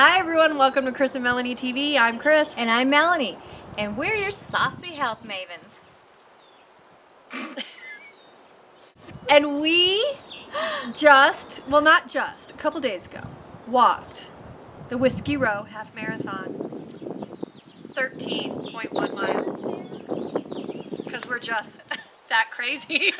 Hi everyone, welcome to Chris and Melanie TV. I'm Chris. And I'm Melanie, and we're your saucy health mavens. And we a couple days ago, walked the Whiskey Row Half Marathon, 13.1 miles. Because we're just that crazy.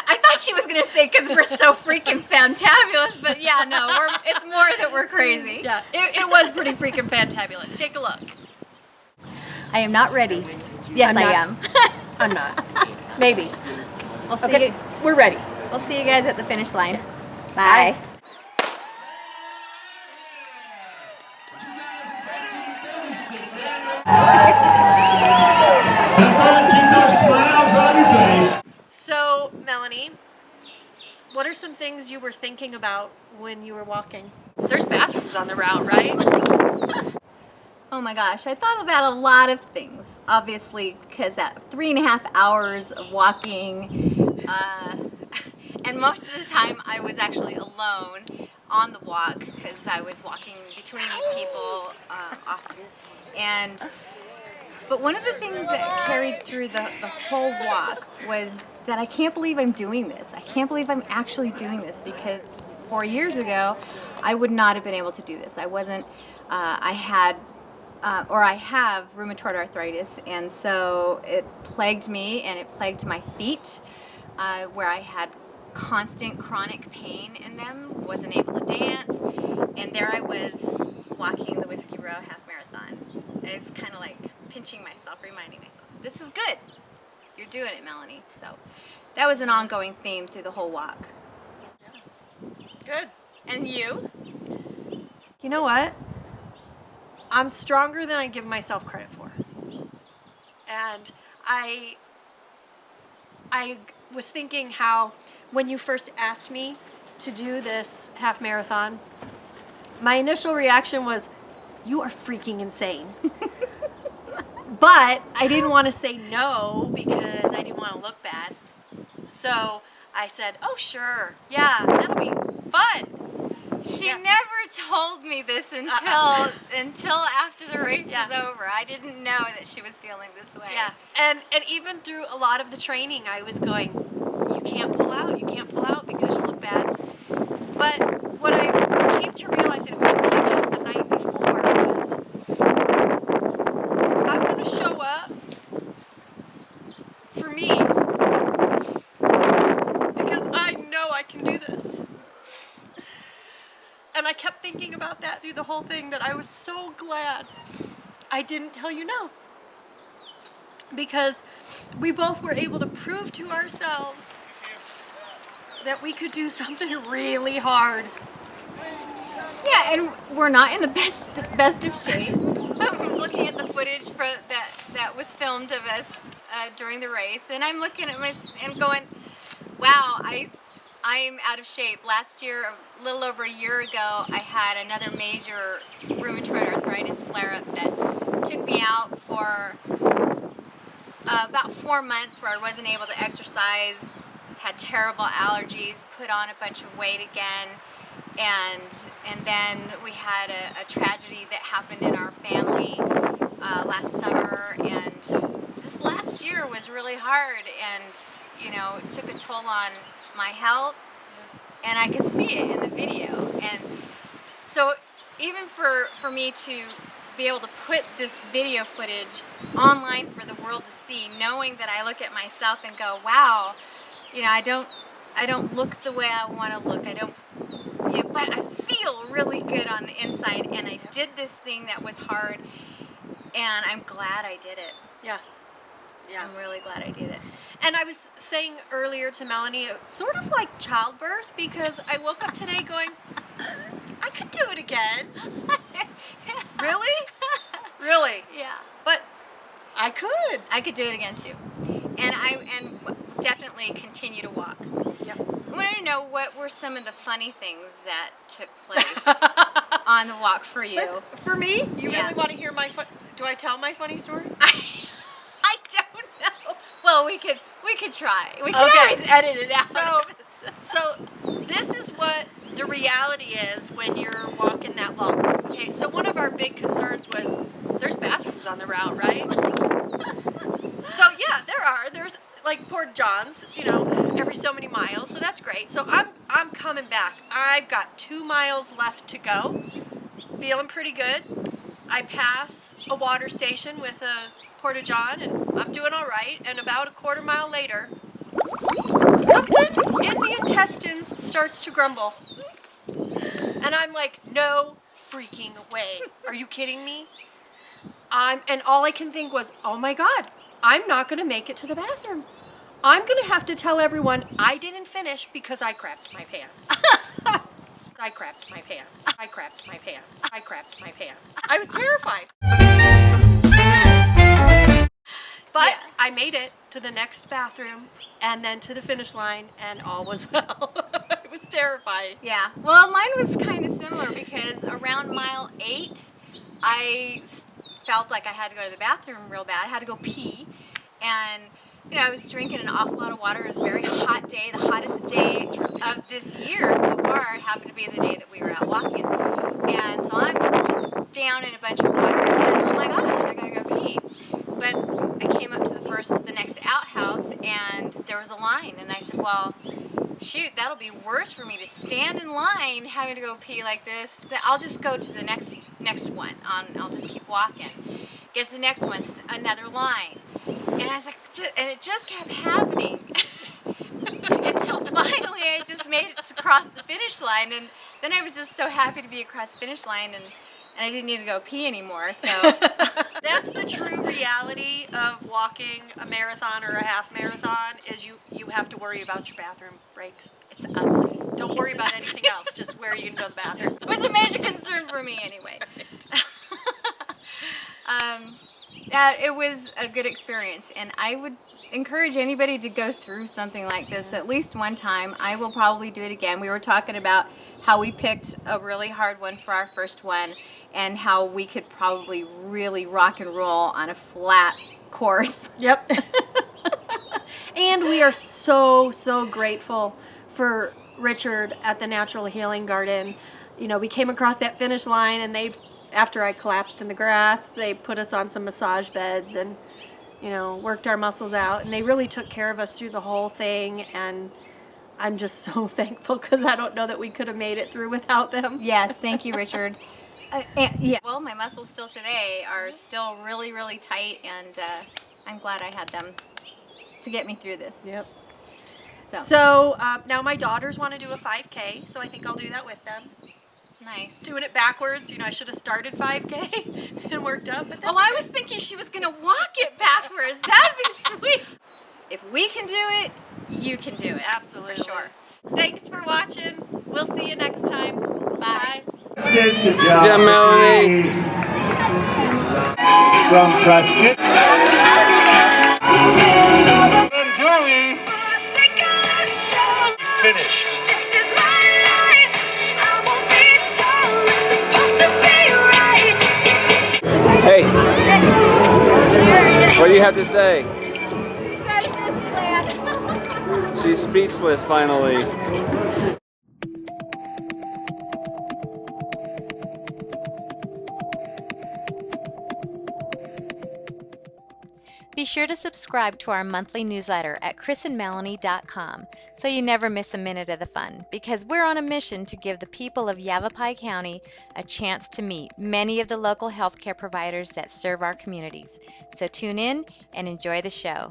I thought she was going to say because we're so freaking fantabulous, but yeah, no, it's more that we're crazy. Yeah, it was pretty freaking fantabulous. Take a look. I am not ready. Yes, I am. I'm not. Maybe. We'll see. Okay, we're ready. We'll see you guys at the finish line. Bye. So, Melanie, what are some things you were thinking about when you were walking? There's bathrooms on the route, right? Oh my gosh, I thought about a lot of things. Obviously, because that 3.5 hours of walking, and most of the time I was actually alone on the walk because I was walking between people often. But one of the things that carried through the whole walk was that I can't believe I'm doing this. I can't believe I'm actually doing this because 4 years ago, I would not have been able to do this. I wasn't, I have rheumatoid arthritis, and so it plagued me and it plagued my feet, where I had constant chronic pain in them, wasn't able to dance, and there I was walking the Whiskey Row Half Marathon. I was kind of like pinching myself, reminding myself, this is good. You're doing it, Melanie. So that was an ongoing theme through the whole walk. Good. And you? You know what? I'm stronger than I give myself credit for. And I was thinking how when you first asked me to do this half marathon, my initial reaction was, you are freaking insane. But I didn't want to say no because I didn't want to look bad. So I said, oh sure, yeah, that'll be fun. She never told me this until after the race was over. I didn't know that she was feeling this way. Yeah, and even through a lot of the training, I was going, you can't pull out because you look bad. But what I came to realize, and it was really just the night before, was I'm going to show up for me because I know I can do this. And I kept thinking about that through the whole thing, that I was so glad I didn't tell you no. Because we both were able to prove to ourselves that we could do something really hard. Yeah, and we're not in the best of shape. I was looking at the footage that was filmed of us during the race, and I'm looking at and going, wow, I'm out of shape. Last year, a little over a year ago, I had another major rheumatoid arthritis flare-up that took me out for about 4 months where I wasn't able to exercise, had terrible allergies, put on a bunch of weight again, and then we had a tragedy that happened in our family last summer, and this last year was really hard, and it took a toll on my health, and I could see it in the video. And so even for me to be able to put this video footage online for the world to see, knowing that I look at myself and go, wow, I don't look the way I want to look. But I feel really good on the inside, and I did this thing that was hard, and I'm glad I did it. Yeah. I'm really glad I did it. And I was saying earlier to Melanie, it's sort of like childbirth, because I woke up today going, I could do it again. Really? Really? Yeah. But I could. I could do it again too. And definitely continue to walk. Yep. I want to know what were some of the funny things that took place on the walk for you. For me? You Yeah. really want to hear do I tell my funny story? I don't know. Well, we could try. We could always edit it out. So this is what the reality is when you're walking that long. Okay, so one of our big concerns was there's bathrooms on the route, right? So yeah, there's like Port Johns, every so many miles, so that's great. So I'm coming back. I've got 2 miles left to go. Feeling pretty good. I pass a water station with a Porta John, and I'm doing all right. And about a quarter mile later, something in the intestines starts to grumble. And I'm like, no freaking way. Are you kidding me? And all I can think was, oh my God, I'm not going to make it to the bathroom. I'm going to have to tell everyone I didn't finish because I crapped my pants. I crapped my pants. I crapped my pants. I crapped my pants. I was terrified. But Yeah. I made it to the next bathroom and then to the finish line, and all was well. It was terrifying. Yeah. Well, mine was kind of similar because around mile 8, I felt like I had to go to the bathroom real bad. I had to go pee, and I was drinking an awful lot of water. It was a very hot day, the hottest day of this year so far. It happened to be the day that we were out walking, and so I'm down in a bunch of water, and oh my gosh, I gotta go pee. But I came up to the next outhouse, and there was a line, and I said, well, shoot, that'll be worse for me to stand in line having to go pee like this. So I'll just go to the next one. I'll just keep walking. Get to the next one, another line. And I was like, and it just kept happening until finally I just made it across the finish line. And then I was just so happy to be across the finish line, and I didn't need to go pee anymore. So That's the true reality of walking a marathon or a half marathon is you have to worry about your bathroom breaks. it's ugly. Don't worry about anything else, just where you can go to the bathroom. It was a major concern for me anyway. It was a good experience, and I would encourage anybody to go through something like this at least one time. I will probably do it again. We were talking about how we picked a really hard one for our first one, and how we could probably really rock and roll on a flat course. Yep. And we are so, so grateful for Richard at the Natural Healing Garden. We came across that finish line, and after I collapsed in the grass, they put us on some massage beds and, worked our muscles out. And they really took care of us through the whole thing. And I'm just so thankful because I don't know that we could have made it through without them. Yes, thank you, Richard. Yeah. Well, my muscles still today are still really, really tight, and I'm glad I had them to get me through this. Yep. So, So now my daughters want to do a 5K, so I think I'll do that with them. nice. Doing it backwards, I should have started 5K and worked up. But that's Oh, I okay. was thinking she was going to walk it backwards. That'd be sweet. If we can do it, you can do it. Absolutely. For sure. Thanks for watching. We'll see you next time. Bye. Good job, Melanie. From Preston. And Julie finished. Hey, what do you have to say? She's speechless finally. Be sure to subscribe to our monthly newsletter at chrisandmelanie.com so you never miss a minute of the fun, because we're on a mission to give the people of Yavapai County a chance to meet many of the local healthcare providers that serve our communities. So tune in and enjoy the show.